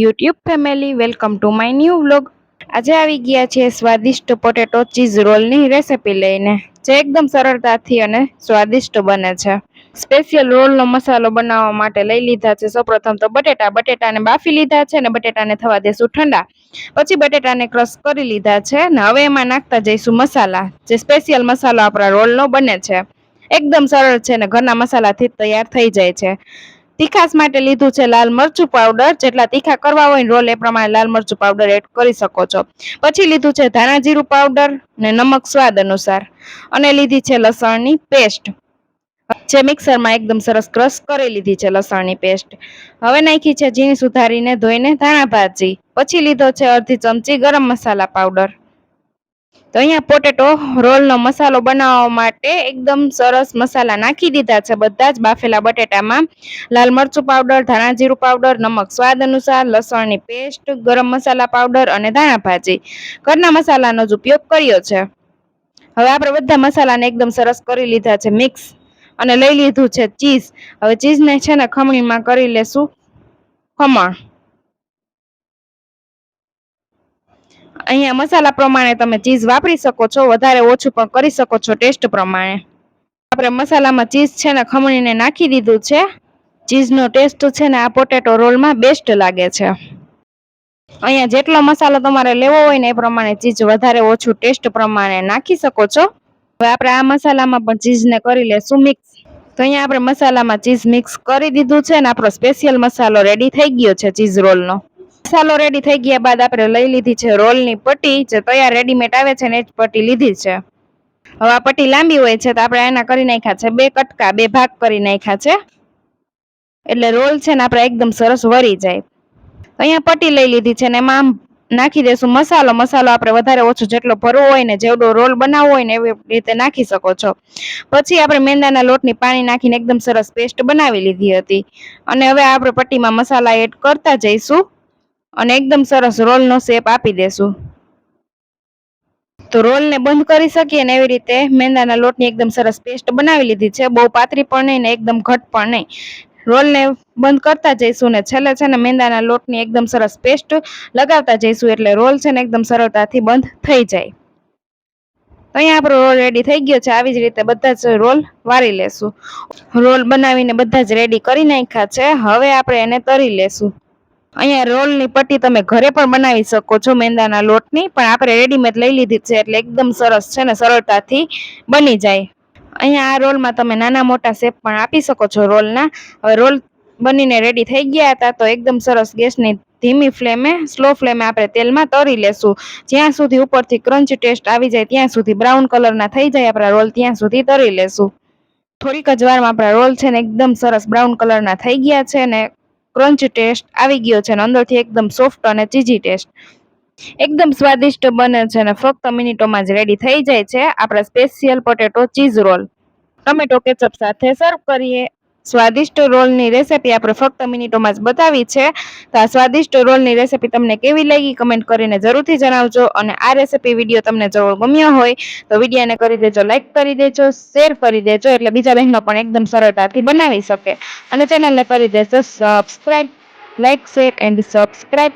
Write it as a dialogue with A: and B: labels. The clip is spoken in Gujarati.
A: YouTube family welcome to my new vlog. આજે આવી ગયા છે સ્વાદિષ્ટ પોટેટો ચીઝ રોલની રેસિપી લઈને, જે એકદમ સરળતાથી અને સ્વાદિષ્ટ બને છે. સ્પેશિયલ રોલનો મસાલો બનાવવા માટે લઈ લીધા છે સૌપ્રથમ તો બટેટાને બાફી લીધા છે અને બટેટાને થવા દેશું ઠંડા. પછી બટેટાને ક્રશ કરી લીધા છે ને હવે એમાં નાખતા જઈશું મસાલા, જે સ્પેશિયલ મસાલો આપણા રોલનો બને છે. એકદમ સરળ છે ને ઘરના મસાલાથી તૈયાર થઈ જાય છે. તીખાસ માટે લીધું છે લાલ મરચું પાવડર, જેટલા તીખા કરવા હોય ને રોલ એ પ્રમાણે લાલ મરચું પાવડર એડ કરી શકો છો. પછી લીધું છે ધાણા જીરું પાવડર ને નમક સ્વાદ અનુસાર, અને લીધી છે લસણની પેસ્ટ, જે મિક્સરમાં એકદમ સરસ ક્રશ કરી લીધી છે લસણની પેસ્ટ. હવે નાખી છે ઝીણી સુધારીને ધોઈને ધાણા ભાજી. પછી લીધો છે અડધી ચમચી ગરમ મસાલા પાવડર. તો અહીંયા પોટેટો રોલનો મસાલો બનાવવા માટે એકદમ સરસ મસાલા નાખી દીધા છે બધા જ બાફેલા બટેટામાં. લાલ મરચું પાવડર, ધાણા જીરું પાવડર, નમક સ્વાદ અનુસાર, લસણની પેસ્ટ, ગરમ મસાલા પાવડર અને ધાણા ભાજી. ઘરના મસાલાનો જ ઉપયોગ કર્યો છે. હવે આપણે બધા મસાલાને એકદમ સરસ કરી લીધા છે મિક્સ, અને લઈ લીધું છે ચીઝ. હવે ચીઝને છે ને ખમણીમાં કરી લેશું ખમણ. અહીંયા મસાલા પ્રમાણે તમે ચીઝ વાપરી શકો છો, વધારે ઓછું પણ કરી શકો છો ટેસ્ટ પ્રમાણે. આપણે મસાલામાં ચીઝ છે ને ખમણીને નાખી દીધું છે. ચીઝનો ટેસ્ટ છે ને આ પોટેટો રોલમાં બેસ્ટ લાગે છે. અહીંયા જેટલો મસાલો તમારે લેવો હોય ને એ પ્રમાણે ચીઝ વધારે ઓછું ટેસ્ટ પ્રમાણે નાખી શકો છો. હવે આપણે આ મસાલામાં પણ ચીઝને કરી લેશું મિક્સ. તો અહીંયા આપણે મસાલામાં ચીઝ મિક્સ કરી દીધું છે ને આપણો સ્પેશિયલ મસાલો રેડી થઈ ગયો છે ચીઝ રોલનો. મસાલો રેડી થઈ ગયા બાદ આપણે લઈ લીધી છે રોલની પટ્ટી, જે તૈયાર રેડીમેડ આવે છે ને એ જ પટ્ટી લીધી છે. હવે આ પટ્ટી લાંબી હોય છે તો આપણે એના કરી નાખ્યા છે બે કટકા, બે ભાગ કરી નાખ્યા છે, એટલે રોલ છે ને આપણે એકદમ સરસ વળી જાય. અહીંયા પટ્ટી લઈ લીધી છે ને એમાં નાખી દેશું મસાલો. મસાલો આપણે વધારે ઓછો જેટલો ભરવો હોય ને, જેવડો રોલ બનાવવો હોય ને એવી રીતે નાખી શકો છો. પછી આપણે મેંદાના લોટની પાણી નાખીને એકદમ સરસ પેસ્ટ બનાવી લીધી હતી, અને હવે આપણે પટ્ટીમાં મસાલા એડ કરતા જઈશું અને એકદમ સરસ રોલનો શેપ આપી દેશું. તો રોલને બંધ કરી શકીએ ને એવી રીતે મેંદાના લોટની એકદમ સરસ પેસ્ટ બનાવી લીધી છે. બહુ પાતળી પણ નહીં ને એકદમ ઘટ પણ નહીં. રોલને બંધ કરતા જઈશું ને છેલ્લે છે ને મેંદાના લોટની એકદમ સરસ પેસ્ટ લગાવતા જઈશું, એટલે રોલ છે ને એકદમ સરળતાથી બંધ થઈ જાય. અહીંયા આપણો રોલ રેડી થઈ ગયો છે. આવી જ રીતે બધા જ રોલ વારી લેશું. રોલ બનાવીને બધા જ રેડી કરી નાખ્યા છે. હવે આપણે એને તળી લેશું. અહીંયા રોલની પટ્ટી તમે ઘરે પણ બનાવી શકો છો મેંદાના લોટની, પણ આપણે રેડીમેડ લઈ લીધી છે એટલે એકદમ સરસ છે ને સરળતાથી બની જાય. અહીંયા આ રોલમાં તમે નાના મોટા શેપ પણ આપી શકો છો રોલના. હવે રોલ બનીને રેડી થઈ ગયા હતા તો એકદમ સરસ ગેસની ધીમી ફ્લેમે, સ્લો ફ્લેમે આપણે તેલમાં તળી લેશું. જ્યાં સુધી ઉપરથી ક્રંચ ટેસ્ટ આવી જાય, ત્યાં સુધી બ્રાઉન કલરના થઈ જાય આપણા રોલ, ત્યાં સુધી તળી લેશું. થોડીક જ વારમાં આપણા રોલ છે ને એકદમ સરસ બ્રાઉન કલરના થઈ ગયા છે ને ક્રંચ ટેસ્ટ આવી ગયો છે, અને અંદરથી એકદમ સોફ્ટ અને ચીઝી ટેસ્ટ. એકદમ સ્વાદિષ્ટ બને છે અને ફક્ત મિનિટોમાં જ રેડી થઈ જાય છે આપણા special potato cheese roll. Tomato ketchup સાથે સર્વ કરીએ. સ્વાદિષ્ટ રોલની રેસિપી આપણે ફક્ત મિનિટોમાં જ બતાવી છે. તો આ સ્વાદિષ્ટ રોલની રેસિપી તમને કેવી લાગી કમેન્ટ કરીને જરૂરથી જણાવજો, અને આ રેસિપી વિડીયો તમને જો ગમ્યો હોય તો વિડીયોને કરી દેજો લાઈક કરી દેજો, શેર કરી દેજો, એટલે બીજા બહેનો પણ એકદમ સરળતાથી બનાવી શકે, અને ચેનલને કરી દેજો subscribe. Like, share and subscribe.